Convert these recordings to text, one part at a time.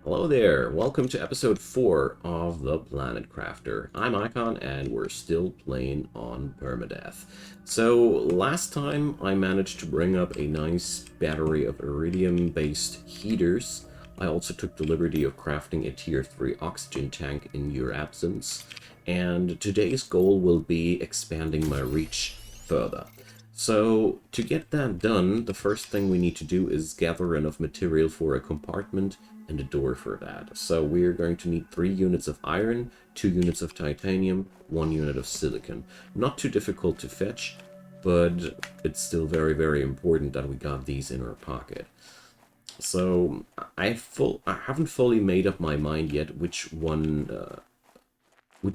Hello there, welcome to episode 4 of The Planet Crafter. I'm Icon and we're still playing on permadeath. So last time I managed to bring up a nice battery of iridium based heaters. I also took the liberty of crafting a tier 3 oxygen tank in your absence. And today's goal will be expanding my reach further. So to get that done, the first thing we need to do is gather enough material for a compartment and a door for that. So we're going to need 3 units of iron, 2 units of titanium, 1 unit of silicon. Not too difficult to fetch, but it's still very, very important that we got these in our pocket. So I haven't fully made up my mind yet which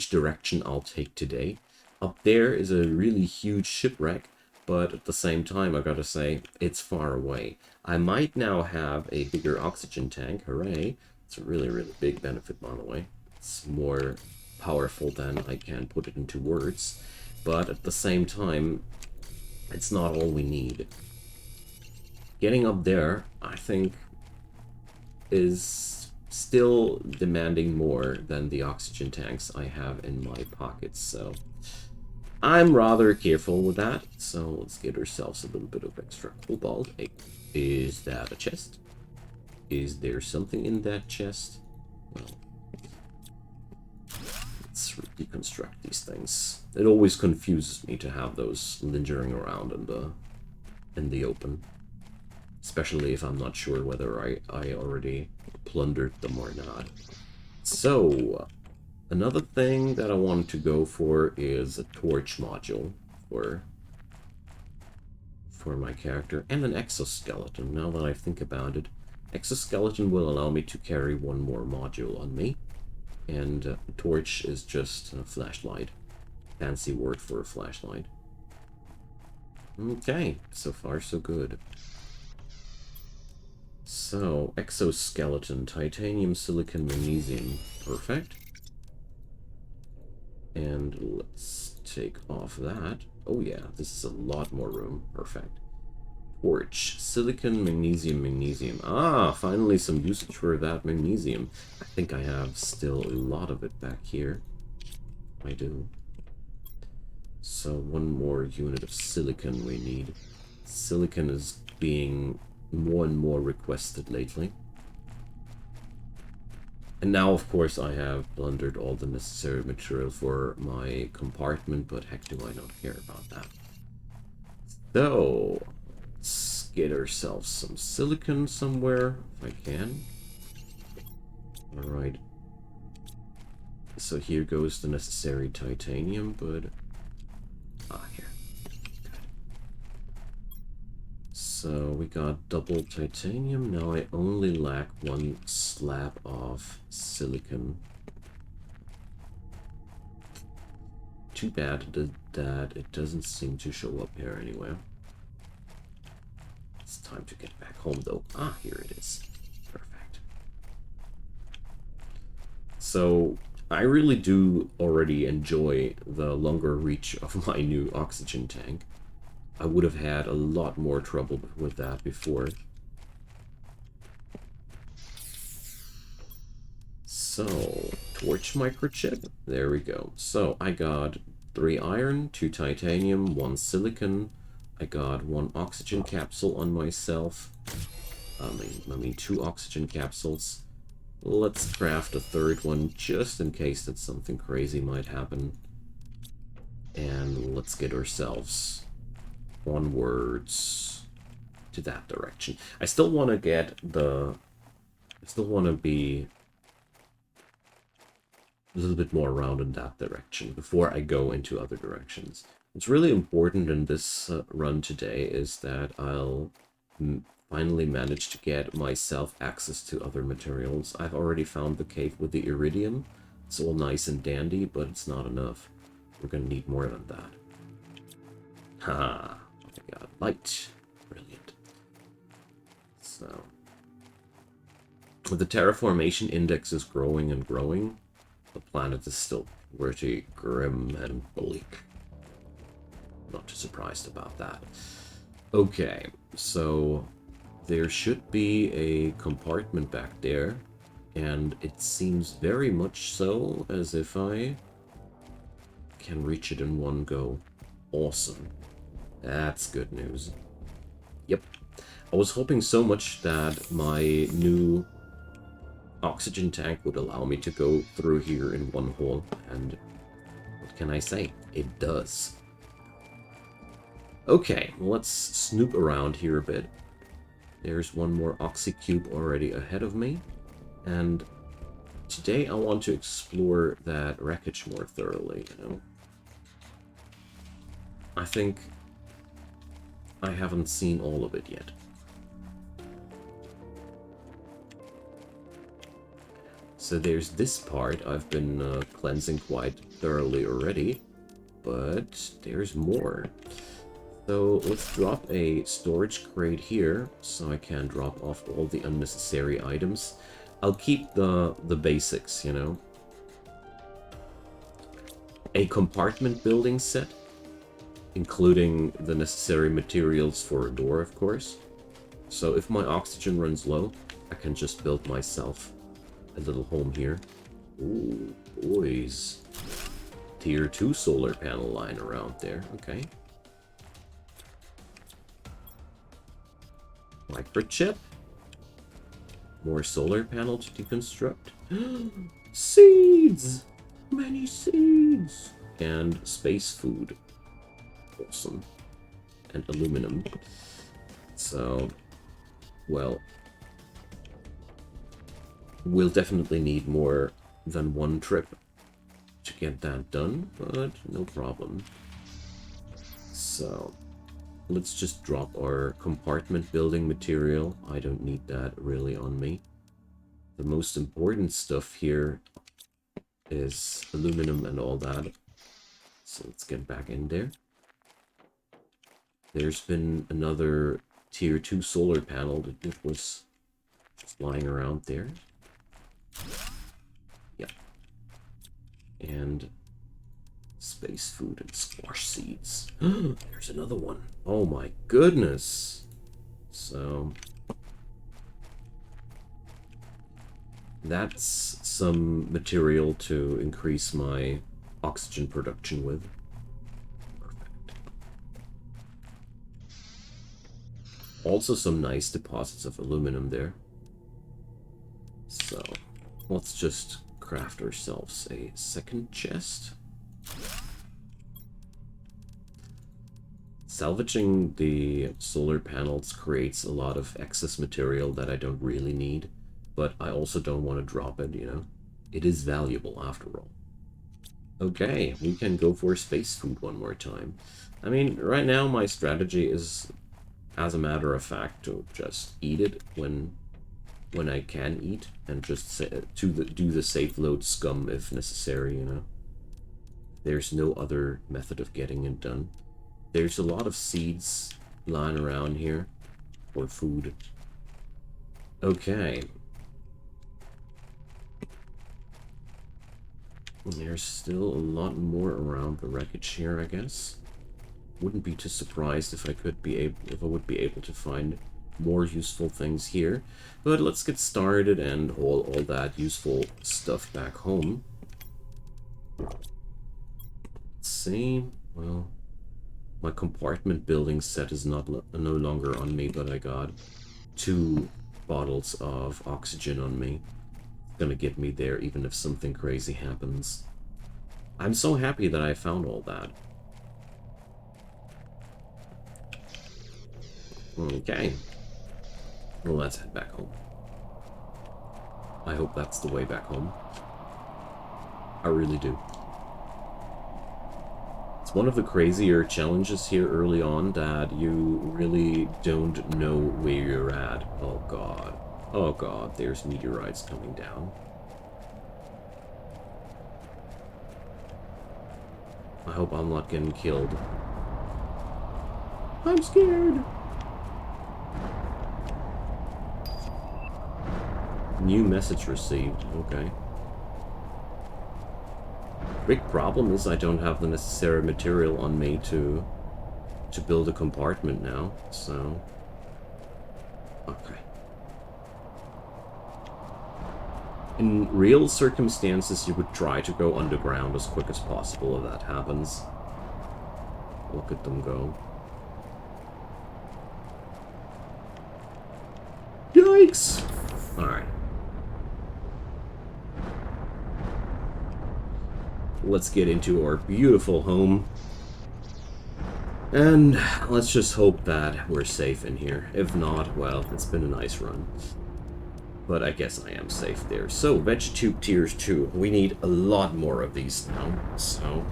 direction I'll take today. Up there is a really huge shipwreck, but at the same time, I gotta say, it's far away. I might now have a bigger oxygen tank, hooray. It's a really, really big benefit, by the way. It's more powerful than I can put it into words. But at the same time, it's not all we need. Getting up there, I think, is still demanding more than the oxygen tanks I have in my pockets, so I'm rather careful with that. So let's get ourselves a little bit of extra cobalt. Hey, is that a chest? Is there something in that chest? Well, let's deconstruct these things. It always confuses me to have those lingering around in the open. Especially if I'm not sure whether I already plundered them or not. So, another thing that I wanted to go for is a torch module for my character, and an exoskeleton. Now that I think about it, exoskeleton will allow me to carry 1 more module on me, and a torch is just a flashlight. Fancy word for a flashlight. Okay, so far so good. So, exoskeleton, titanium, silicon, magnesium. Perfect. And let's take off that. Oh yeah, this is a lot more room. Perfect. Torch, silicon, magnesium, magnesium. Ah, finally some usage for that magnesium. I think I have still a lot of it back here. I do. So 1 more unit of silicon we need. Silicon is being more and more requested lately. And now, of course, I have plundered all the necessary material for my compartment, but heck do I not care about that. So, let's get ourselves some silicon somewhere, if I can. Alright. So here goes the necessary titanium, but... Ah, here. So we got double titanium. Now I only lack 1 slab of silicon. Too bad that it doesn't seem to show up here anywhere. It's time to get back home though. Ah, here it is. Perfect. So I really do already enjoy the longer reach of my new oxygen tank. I would have had a lot more trouble with that before. So, torch microchip. There we go. So, I got 3 iron, 2 titanium, 1 silicon. I got 1 oxygen capsule on myself. I mean 2 oxygen capsules. Let's craft a 3rd one just in case that something crazy might happen. And let's get ourselves onwards to that direction. I still want to get the... I still want to be a little bit more around in that direction before I go into other directions. What's really important in this run today is that I'll finally manage to get myself access to other materials. I've already found the cave with the iridium. It's all nice and dandy, but it's not enough. We're going to need more than that. Haha. I got light. Brilliant. So, the terraformation index is growing and growing. The planet is still pretty grim and bleak. Not too surprised about that. Okay, so there should be a compartment back there And it seems very much so as if I can reach it in one go. Awesome. That's good news. Yep. I was hoping so much that my new oxygen tank would allow me to go through here in one hole, and what can I say? It does. Okay, let's snoop around here a bit. There's one more oxy cube already ahead of me, and today I want to explore that wreckage more thoroughly, you know? I think I haven't seen all of it yet. So there's this part I've been cleansing quite thoroughly already, but there's more. So let's drop a storage crate here so I can drop off all the unnecessary items. I'll keep the basics, you know. A compartment building set, including the necessary materials for a door, of course. So if my oxygen runs low, I can just build myself a little home here. Ooh, boys. Tier 2 solar panel lying around there. Okay. Microchip. More solar panel to deconstruct. Seeds! Many seeds! And space food. Awesome. And aluminum. So, well, we'll definitely need more than one trip to get that done, but no problem. So, let's just drop our compartment building material. I don't need that really on me. The most important stuff here is aluminum and all that. So let's get back in there. There's been another tier 2 solar panel that was just lying around there. Yep. And space food and squash seeds. There's another one. Oh my goodness. So that's some material to increase my oxygen production with. Perfect. Also some nice deposits of aluminum there. So let's just craft ourselves a second chest. Salvaging the solar panels creates a lot of excess material that I don't really need, but I also don't want to drop it, you know? It is valuable after all. Okay, we can go for space food one more time. I mean, right now my strategy is, as a matter of fact, to just eat it when I can eat, and just do the safe load scum if necessary, you know? There's no other method of getting it done. There's a lot of seeds lying around here for food. Okay. There's still a lot more around the wreckage here, I guess. Wouldn't be too surprised if I would be able to find more useful things here. But let's get started and haul all that useful stuff back home. Let's see. Well, my compartment building set is no longer on me, but I got 2 bottles of oxygen on me. It's gonna get me there even if something crazy happens. I'm so happy that I found all that. Okay. Well, let's head back home. I hope that's the way back home. I really do. It's one of the crazier challenges here early on that you really don't know where you're at. Oh god. Oh god, there's meteorites coming down. I hope I'm not getting killed. I'm scared. New message received. Okay. Big problem is I don't have the necessary material on me to build a compartment now, so... Okay. In real circumstances, you would try to go underground as quick as possible if that happens. Look at them go. Yikes! Alright. Let's get into our beautiful home. And let's just hope that we're safe in here. If not, well, it's been a nice run. But I guess I am safe there. So, VegTube tiers 2. We need a lot more of these now. So,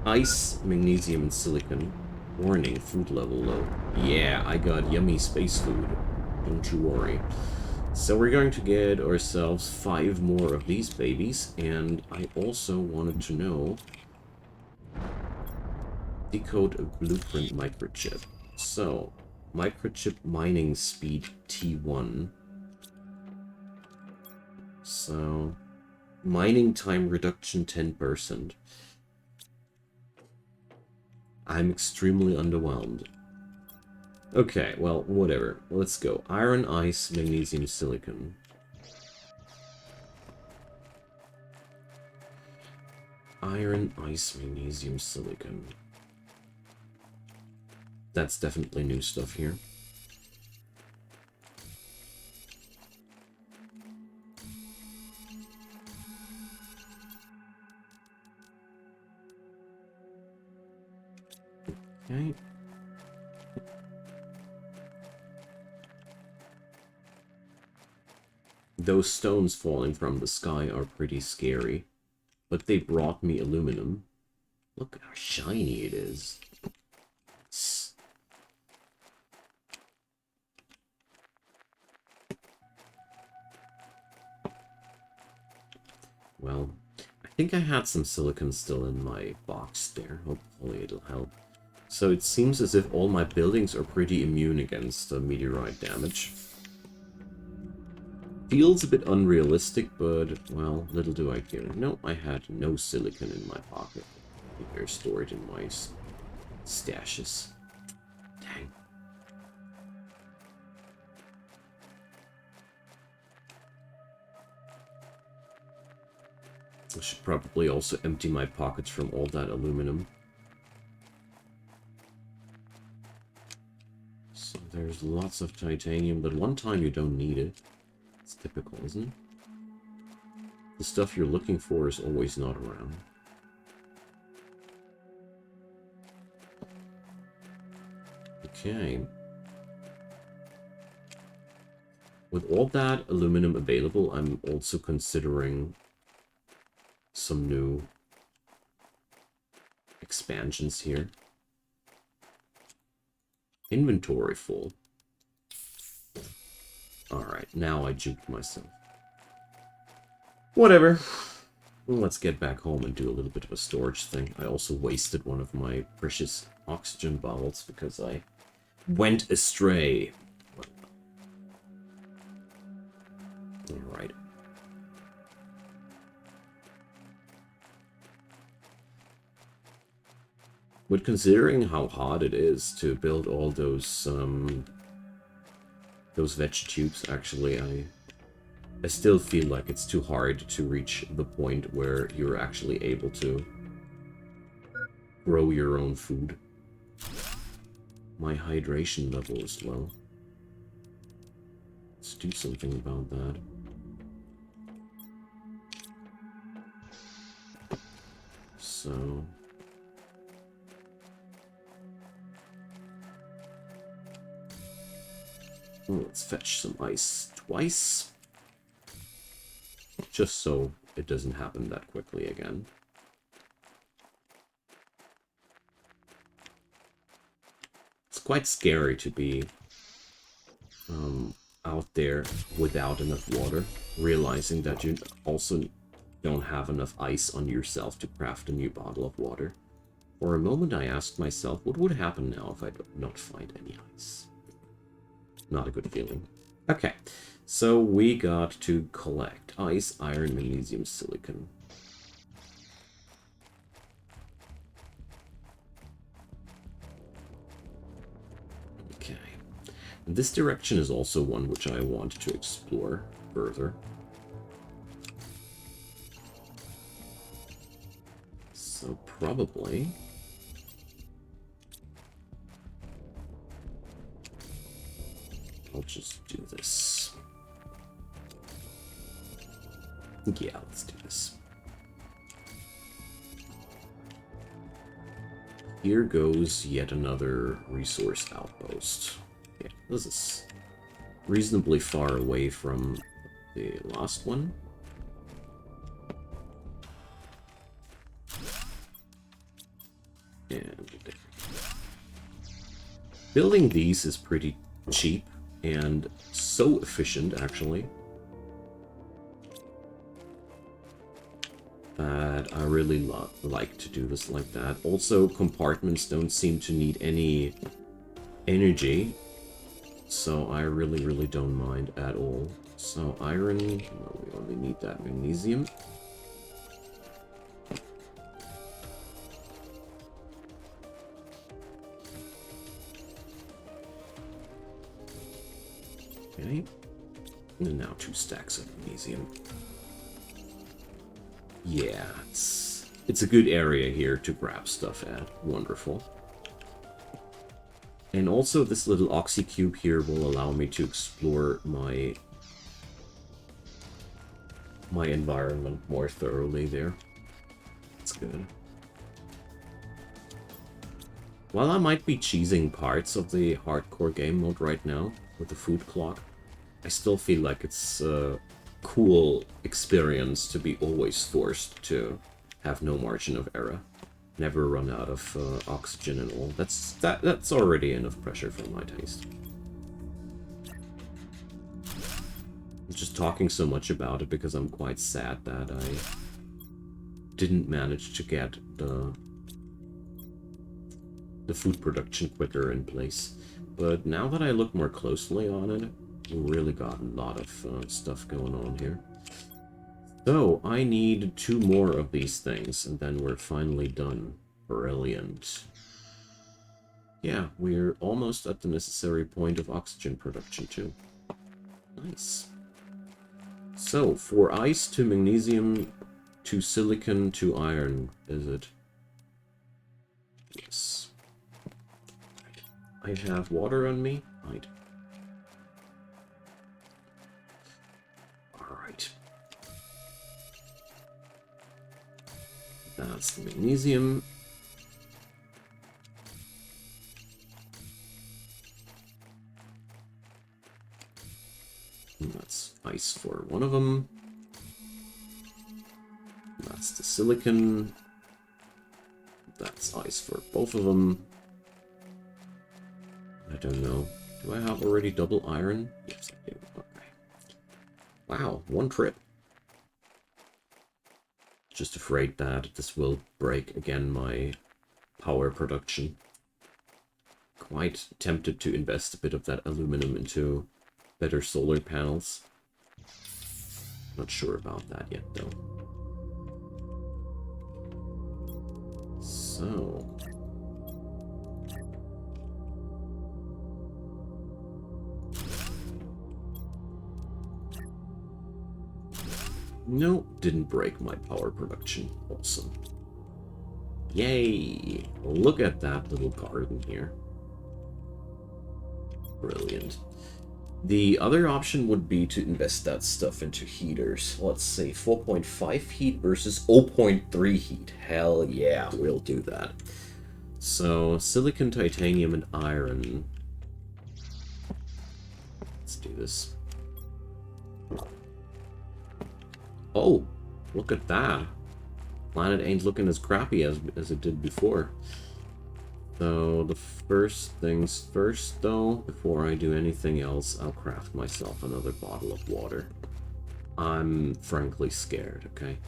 ice, magnesium, and silicon. Warning, food level low. Yeah, I got yummy space food. Don't you worry. So we're going to get ourselves 5 more of these babies. And I also wanted to know... decode a blueprint microchip. So, microchip mining speed T1. So, mining time reduction 10%. I'm extremely underwhelmed. Okay, well, whatever. Let's go. Iron, ice, magnesium, silicon. Iron, ice, magnesium, silicon. That's definitely new stuff here. Okay. Those stones falling from the sky are pretty scary. But they brought me aluminum. Look how shiny it is. Well, I think I had some silicon still in my box there. Hopefully it'll help. So it seems as if all my buildings are pretty immune against meteorite damage. Feels a bit unrealistic, but, well, little do I care. No, I had no silicon in my pocket. I think they're stored in my stashes. Dang. I should probably also empty my pockets from all that aluminum. So there's lots of titanium, but one time you don't need it. It's typical, isn't it? The stuff you're looking for is always not around. Okay. With all that aluminum available, I'm also considering some new expansions here. Inventory full. Alright, now I juked myself. Whatever. Let's get back home and do a little bit of a storage thing. I also wasted one of my precious oxygen bottles because I went astray. Alright. But considering how hard it is to build all those veg tubes, actually, I still feel like it's too hard to reach the point where you're actually able to grow your own food. My hydration level is low. Let's do something about that. So... let's fetch some ice twice. Just so it doesn't happen that quickly again. It's quite scary to be out there without enough water, realizing that you also don't have enough ice on yourself to craft a new bottle of water. For a moment I asked myself, what would happen now if I did not find any ice? Not a good feeling. Okay, so we got to collect ice, iron, magnesium, silicon. Okay. This direction is also one which I want to explore further. So probably... I'll just do this. Yeah, let's do this. Here goes yet another resource outpost. Yeah, this is reasonably far away from the last one. And building these is pretty cheap and so efficient, actually, that I really like to do this like that. Also, compartments don't seem to need any energy, so I really don't mind at all. So iron, no, we only need that magnesium. Okay, and now 2 stacks of magnesium. Yeah, it's a good area here to grab stuff at. Wonderful. And also this little oxy cube here will allow me to explore my environment more thoroughly there. That's good. While I might be cheesing parts of the hardcore game mode right now with the food clock, I still feel like it's a cool experience to be always forced to have no margin of error. Never run out of oxygen and all. That's already enough pressure for my taste. I'm just talking so much about it because I'm quite sad that I didn't manage to get the food production quicker in place. But now that I look more closely on it, we really got a lot of stuff going on here. So, I need 2 more of these things, and then we're finally done. Brilliant. Yeah, we're almost at the necessary point of oxygen production, too. Nice. So, for ice to magnesium to silicon to iron, is it? Yes. I have water on me? I do. Alright. That's the magnesium. And that's ice for one of them. That's the silicon. That's ice for both of them. I don't know. Do I have already double iron? Yes, I do. Okay. Wow, 1 trip. Just afraid that this will break again my power production. Quite tempted to invest a bit of that aluminum into better solar panels. Not sure about that yet, though. So... Nope, didn't break my power production. Awesome. Yay! Look at that little garden here. Brilliant. The other option would be to invest that stuff into heaters. Let's say 4.5 heat versus 0.3 heat. Hell yeah, we'll do that. So, silicon, titanium, and iron. Let's do this. Oh, look at that. Planet ain't looking as crappy as it did before. So the first things first, though, before I do anything else, I'll craft myself another bottle of water. I'm frankly scared, okay?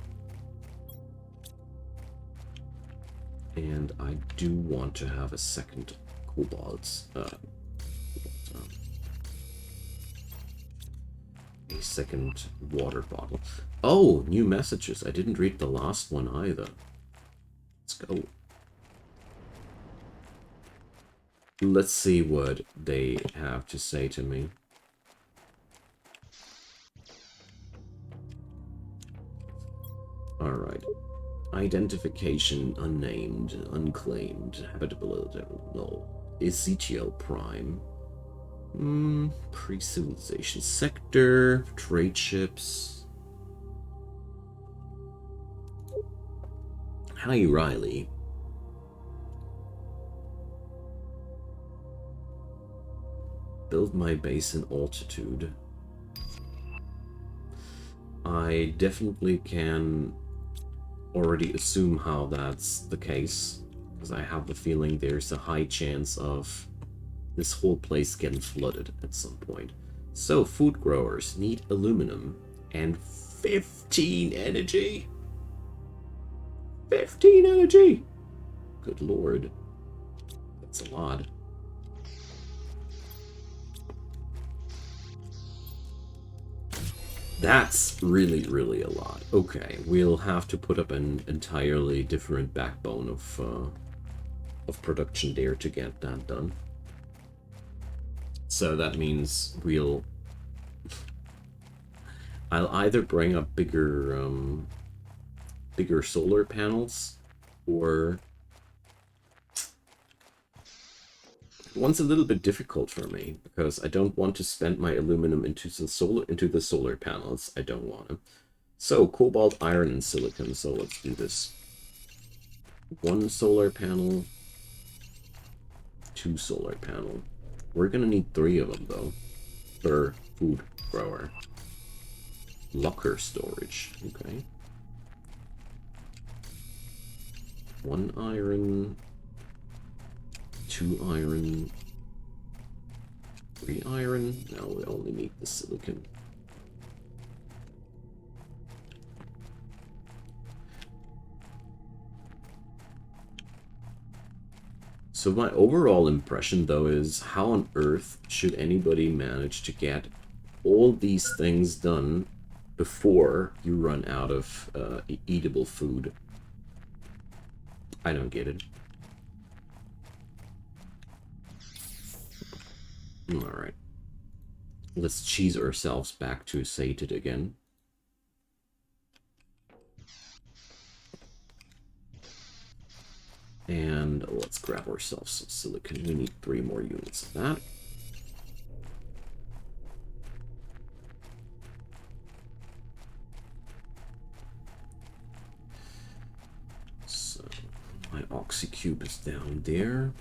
And I do want to have a second cobalt, a second water bottle. Oh, new messages. I didn't read the last one either. Let's go. Let's see what they have to say to me. Alright. Identification unnamed, unclaimed, habitability null. Ezekiel Prime. Pre-civilization sector, trade ships. Hi, Riley. Build my base in altitude. I definitely can already assume how that's the case, because I have the feeling there's a high chance of this whole place getting flooded at some point. So, food growers need aluminum and 15 energy. 15 energy! Good lord. That's a lot. That's really, really a lot. Okay, we'll have to put up an entirely different backbone of production there to get that done. So that means I'll either bring up bigger solar panels, or one's a little bit difficult for me because I don't want to spend my aluminum into the solar panels. I don't want to. So cobalt, iron, and silicon. So let's do this. 1 solar panel, 2 solar panel. We're gonna need 3 of them though per food grower. Locker storage. Okay. 1 iron, 2 iron, 3 iron. Now we only need the silicon. So my overall impression, though, is how on earth should anybody manage to get all these things done before you run out of eatable food? I don't get it. Alright. Let's cheese ourselves back to sated again. And let's grab ourselves some silicon. We need 3 more units of that. So my oxycube is down there.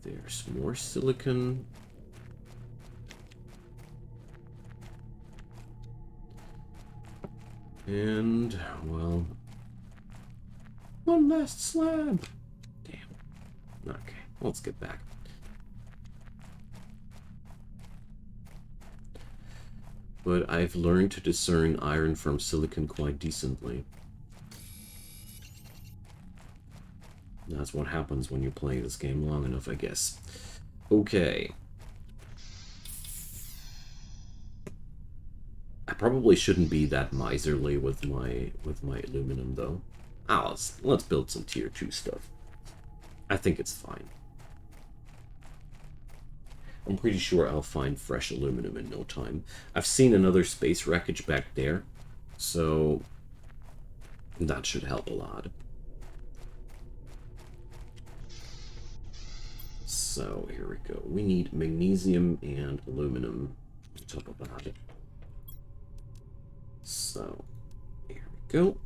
There's more silicon. And, well, 1 last slab. Damn. Okay, let's get back. But I've learned to discern iron from silicon quite decently. That's what happens when you play this game long enough, I guess. Okay. I probably shouldn't be that miserly with my aluminum, though. Let's build some tier 2 stuff. I think it's fine. I'm pretty sure I'll find fresh aluminum in no time. I've seen another space wreckage back there, so that should help a lot. So here we go. We need magnesium and aluminum on top of that. So here we go.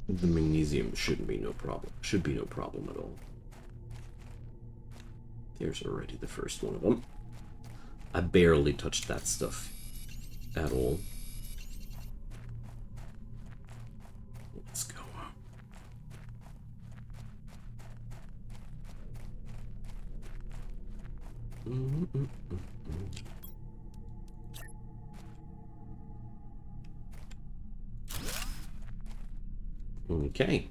The magnesium shouldn't be no problem. Should be no problem at all. There's already the first one of them. I barely touched that stuff at all. Let's go. Okay.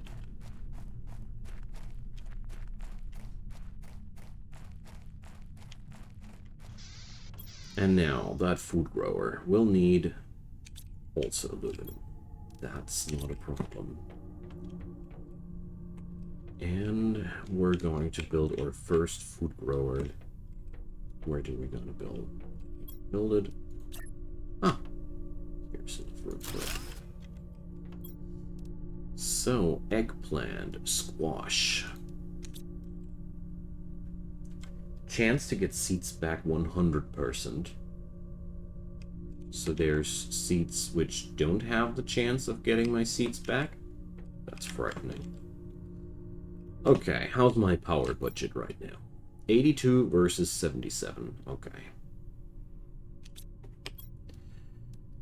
And now that food grower will need also aluminum. That's not a problem. And we're going to build our first food grower. Where do we gonna build? builded. Ah, here's some fruit. So, eggplant, squash. Chance to get seeds back 100%. So there's seeds which don't have the chance of getting my seeds back. That's frightening. Okay, how's my power budget right now? 82 versus 77. Okay.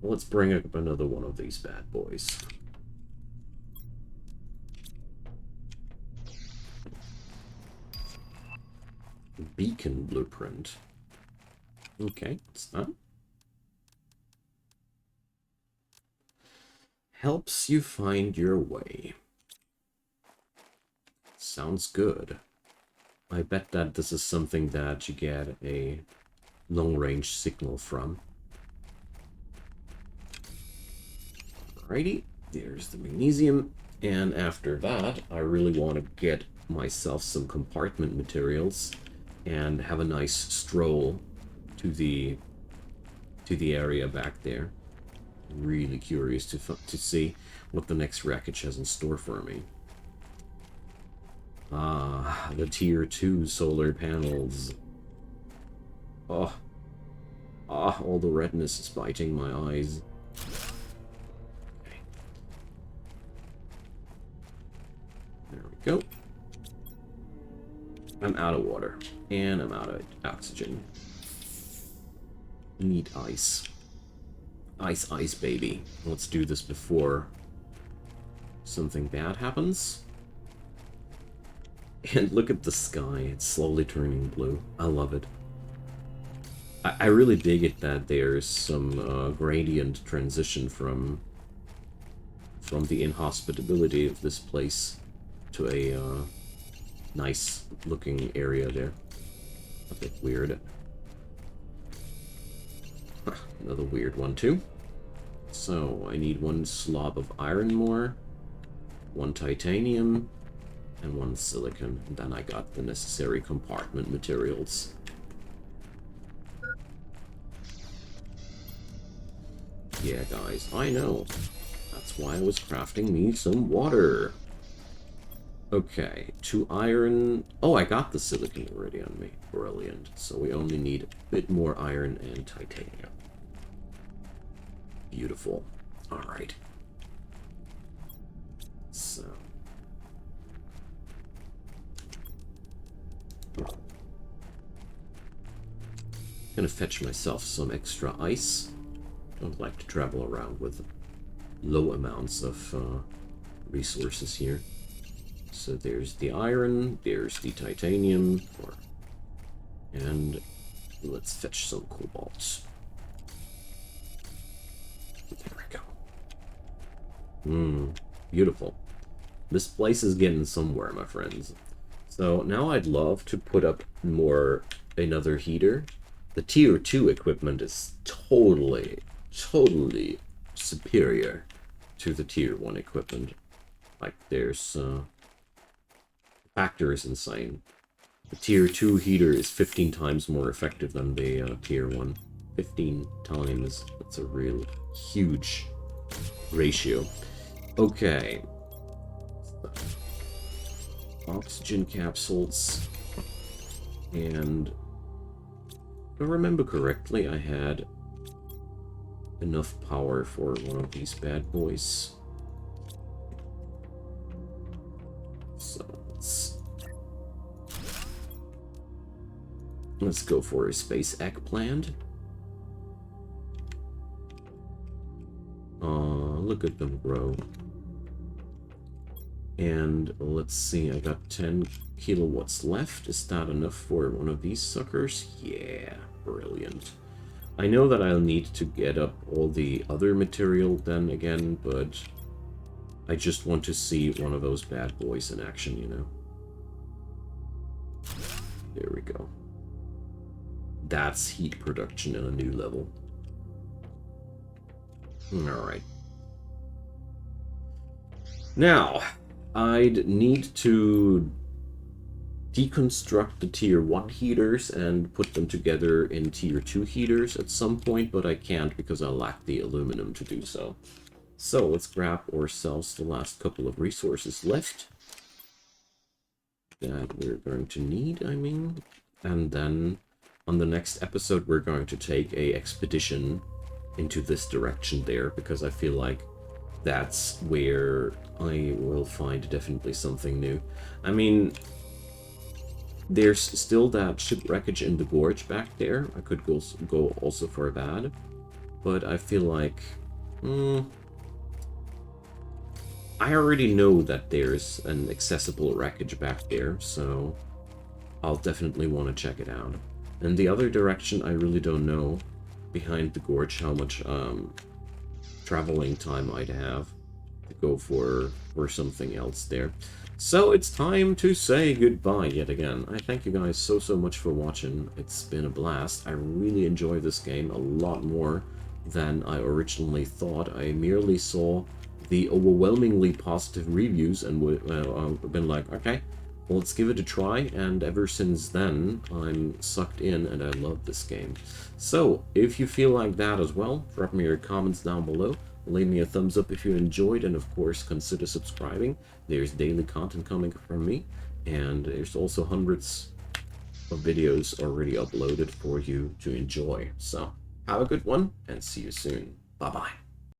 Let's bring up another one of these bad boys. Beacon blueprint. Okay, it's done. Helps you find your way. Sounds good. I bet that this is something that you get a long-range signal from. Alrighty, there's the magnesium. And after that, I really want to get myself some compartment materials and have a nice stroll to the area back there. Really curious to see what the next wreckage has in store for me. Ah, the tier 2 solar panels. Oh. Ah, all the redness is biting my eyes. Okay. There we go. I'm out of water. And I'm out of oxygen. I need ice. Ice, ice, baby. Let's do this before something bad happens. And look at the sky. It's slowly turning blue. I love it. I really dig it that there's some gradient transition from the inhospitability of this place to a nice looking area there. A bit weird. Another weird one too. So I need one slob of iron more, one titanium, and one silicon. And then I got the necessary compartment materials. Yeah, guys, I know. That's why I was crafting me some water. Okay, 2 iron. Oh, I got the silicon already on me. Brilliant. So we only need a bit more iron and titanium. Beautiful. Alright. So. Gonna fetch myself some extra ice. Don't like to travel around with low amounts of resources here. So there's the iron, there's the titanium, and let's fetch some cobalt. There we go. Beautiful. This place is getting somewhere, my friends. So now I'd love to put up another heater. The tier 2 equipment is totally superior to the tier 1 equipment. Like, there's factor is insane. The tier 2 heater is 15 times more effective than the tier 1. 15 times. That's a real huge ratio. Okay. Oxygen capsules. And if I remember correctly, I had enough power for one of these bad boys. So let's go for a space eggplant. Look at them grow. And let's see, I got 10 kilowatts left. Is that enough for one of these suckers? Yeah, brilliant. I know that I'll need to get up all the other material then again, but I just want to see one of those bad boys in action, you know. There we go. That's heat production at a new level. Alright. Now, I'd need to deconstruct the tier 1 heaters and put them together in tier 2 heaters at some point, but I can't because I lack the aluminum to do so. So let's grab ourselves the last couple of resources left that we're going to need, I mean. And then on the next episode, we're going to take a expedition into this direction there, because I feel like that's where I will find definitely something new. I mean, there's still that shipwreckage in the gorge back there. I could go also for that, but I feel like I already know that there's an accessible wreckage back there, so I'll definitely want to check it out. And the other direction, I really don't know behind the gorge how much traveling time I'd have to go for something else there. So it's time to say goodbye yet again. I thank you guys so much for watching. It's been a blast. I really enjoy this game a lot more than I originally thought. I merely saw the overwhelmingly positive reviews and I've been like, okay, well, let's give it a try, and ever since then I'm sucked in and I love this game. So if you feel like that as well, drop me your comments down below, leave me a thumbs up if you enjoyed, and of course consider subscribing. There's daily content coming from me, and there's also hundreds of videos already uploaded for you to enjoy. So have a good one and see you soon. Bye bye.